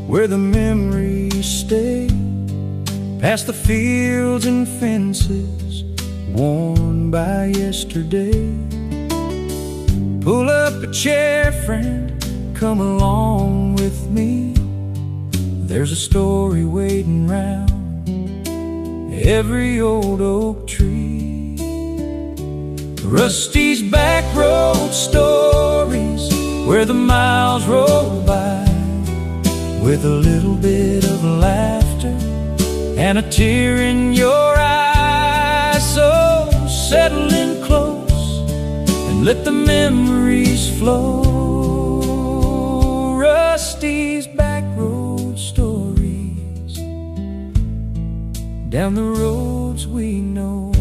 where the memories stay, past the fields and fences worn by yesterday. Pull up a chair, friend, come along with me. There's a story waiting round every old oak tree. Rusty's Backroad Stories, where the miles roll by with a little bit of laughter and a tear in your eye. So settle in close and let the memories flow. Rusty's Backroad Stories, down the roads we know.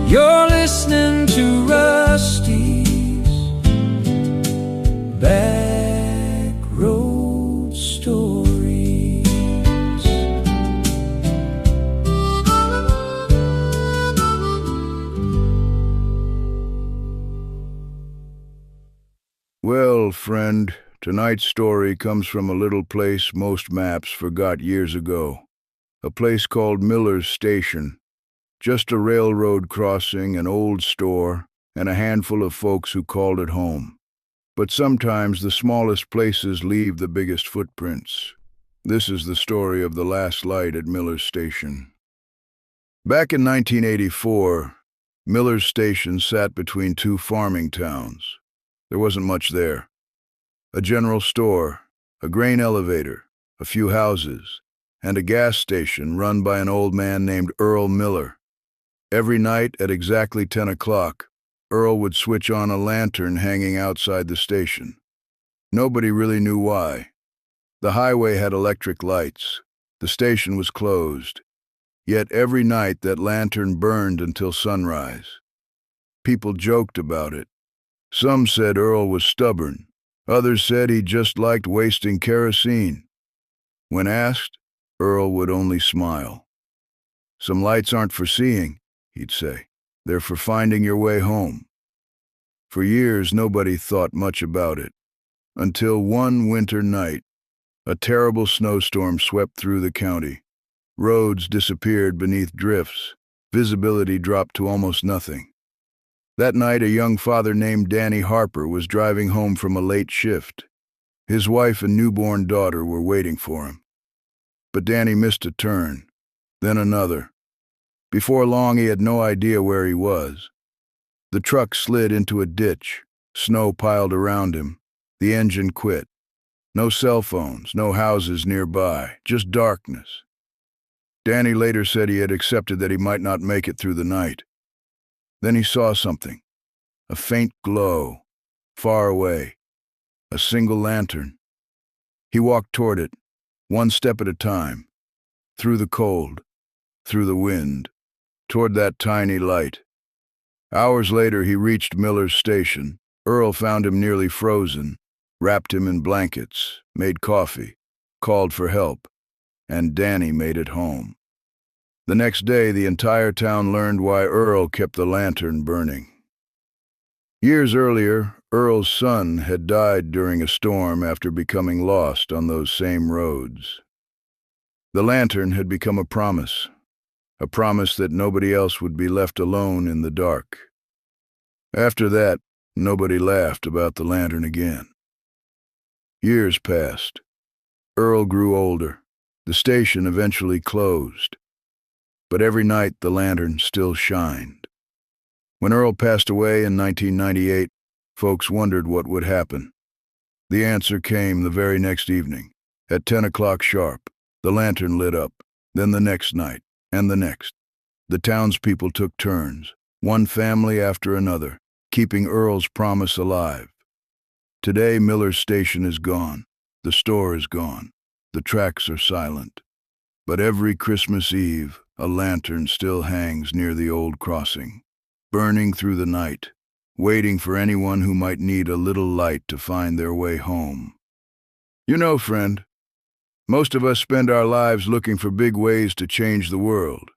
You're listening to Rusty's Backroad Stories. Well, friend, tonight's story comes from a little place most maps forgot years ago. A place called Miller's Station. Just a railroad crossing, an old store, and a handful of folks who called it home. But sometimes the smallest places leave the biggest footprints. This is the story of the last light at Miller's Station. Back in 1984, Miller's Station sat between two farming towns. There wasn't much there. A general store, a grain elevator, a few houses, and a gas station run by an old man named Earl Miller. Every night at exactly 10 o'clock, Earl would switch on a lantern hanging outside the station. Nobody really knew why. The highway had electric lights. The station was closed. Yet every night that lantern burned until sunrise. People joked about it. Some said Earl was stubborn. Others said he just liked wasting kerosene. When asked, Earl would only smile. "Some lights aren't for seeing," he'd say. "They're for finding your way home." For years, nobody thought much about it. Until one winter night, a terrible snowstorm swept through the county. Roads disappeared beneath drifts. Visibility dropped to almost nothing. That night, a young father named Danny Harper was driving home from a late shift. His wife and newborn daughter were waiting for him. But Danny missed a turn, then another. Before long, he had no idea where he was. The truck slid into a ditch. Snow piled around him. The engine quit. No cell phones, no houses nearby, just darkness. Danny later said he had accepted that he might not make it through the night. Then he saw something. A faint glow, far away. A single lantern. He walked toward it, one step at a time. Through the cold, through the wind, toward that tiny light. Hours later, he reached Miller's Station. Earl found him nearly frozen, wrapped him in blankets, made coffee, called for help, and Danny made it home. The next day, the entire town learned why Earl kept the lantern burning. Years earlier, Earl's son had died during a storm after becoming lost on those same roads. The lantern had become a promise that nobody else would be left alone in the dark. After that, nobody laughed about the lantern again. Years passed. Earl grew older. The station eventually closed. But every night the lantern still shined. When Earl passed away in 1998, folks wondered what would happen. The answer came the very next evening. At 10 o'clock sharp, the lantern lit up, then the next night, and the next. The townspeople took turns, one family after another, keeping Earl's promise alive. Today, Miller's Station is gone. The store is gone. The tracks are silent. But every Christmas Eve, a lantern still hangs near the old crossing, burning through the night, waiting for anyone who might need a little light to find their way home. You know, friend, most of us spend our lives looking for big ways to change the world.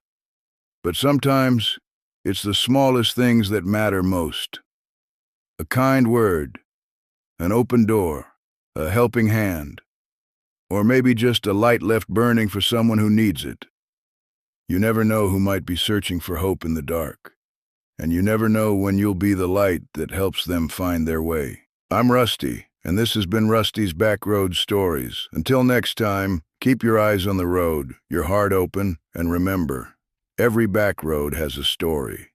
But sometimes, it's the smallest things that matter most. A kind word, An open door, a helping hand, or maybe just a light left burning for someone who needs it. You never know who might be searching for hope in the dark, and you never know when you'll be the light that helps them find their way. I'm Rusty, and this has been Rusty's Backroad Stories. Until next time, keep your eyes on the road, your heart open, and remember, every backroad has a story.